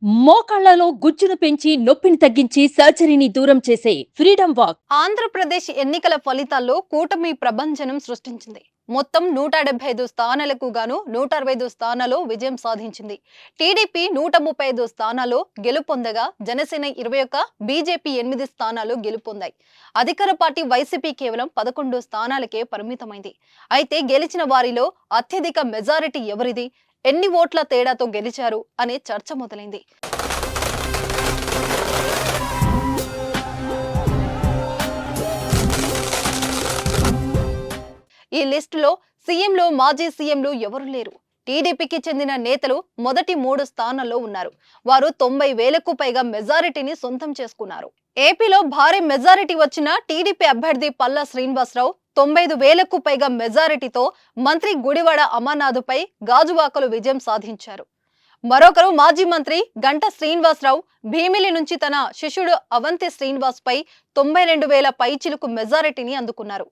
మోకాళ్లలో గుజ్జును పెంచి నొప్పిని తగ్గించి సర్జరీని దూరం చేసే ఫ్రీడమ్ వాక్. ఆంధ్రప్రదేశ్ ఎన్నికల ఫలితాల్లో కూటమి ప్రభంజనం సృష్టించింది. మొత్తం 175 స్థానాలకు గాను 165 స్థానాల్లో విజయం సాధించింది. టీడీపీ 135 స్థానాల్లో గెలుపొందగా జనసేన 21, బీజేపీ 8 స్థానాలు గెలుపొందాయి. అధికార పార్టీ వైసీపీ కేవలం 11 స్థానాలకే పరిమితమైంది. అయితే గెలిచిన వారిలో అత్యధిక మెజారిటీ ఎవరిది, ఎన్ని ఓట్ల తేడాతో గెలిచారు అనే చర్చ మొదలైంది. ఈ లిస్టులో సీఎంలు, మాజీ సీఎంలు ఎవరు లేరు. టీడీపీకి చెందిన నేతలు మొదటి 3 స్థానాల్లో ఉన్నారు. వారు 90,000కు పైగా మెజారిటీని సొంతం చేసుకున్నారు. ఏపీలో భారీ మెజారిటీ వచ్చిన టీడీపీ అభ్యర్థి పల్లా శ్రీనివాసరావు 95,000కు పైగా మెజారిటీతో మంత్రి గుడివాడ అమర్నాథ్పై గాజువాకలో విజయం సాధించారు. మరొకరు మాజీ మంత్రి గంటా శ్రీనివాసరావు భీమిలి నుంచి తన శిష్యుడు అవంతి శ్రీనివాస్ పై 92,000 పైచిలుకు మెజారిటీని అందుకున్నారు.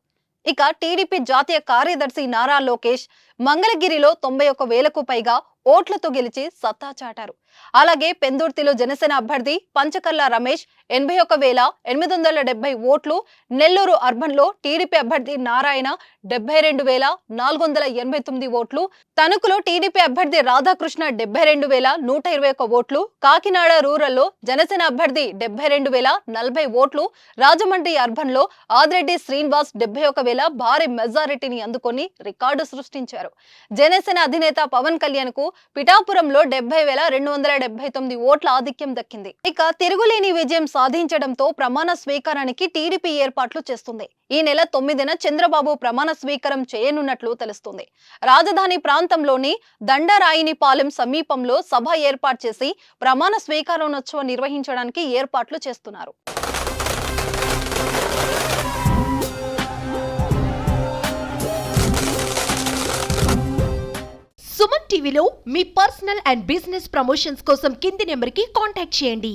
ఇక టీడీపీ జాతీయ కార్యదర్శి నారా లోకేష్ మంగళగిరిలో 91,000కు పైగా ఓట్లతో గెలిచి సత్తా చాటారు. అలాగే పెందుర్తిలో జనసేన అభ్యర్థి పంచకర్ల రమేష్ 81,870 ఓట్లు, నెల్లూరు అర్బన్ లో టీడీపీ అభ్యర్థి నారాయణ 72,489 ఓట్లు, తణుకులో టీడీపీ అభ్యర్థి రాధాకృష్ణ 72,121 ఓట్లు, కాకినాడ రూరల్ లో జనసేన అభ్యర్థి 72,040 ఓట్లు, రాజమండ్రి అర్బన్ లో ఆదిరెడ్డి శ్రీనివాస్ 71,000 భారీ మెజారిటీని అందుకొని రికార్డు సృష్టించారు. జనసేన అధినేత పవన్ కళ్యాణ్ కు పిఠాపురంలో 70,279 ఓట్ల ఆధిక్యం దక్కింది. ఇక తిరుగులేని విజయం సాధించడంతో ప్రమాణ స్వీకారానికి టీడీపీ ఏర్పాట్లు చేస్తుంది. ఈ నెల 9న చంద్రబాబు ప్రమాణ స్వీకారం చేయనున్నట్లు తెలుస్తుంది. రాజధాని ప్రాంతంలోని దండరాయినిపాలెం సమీపంలో సభ ఏర్పాటు చేసి ప్రమాణ స్వీకారోత్సవం నిర్వహించడానికి ఏర్పాట్లు చేస్తున్నారు. సుమన్ టీవీలో మీ పర్సనల్ అండ్ బిజినెస్ ప్రమోషన్స్ కోసం కింది నెంబర్కి కాంటాక్ట్ చేయండి.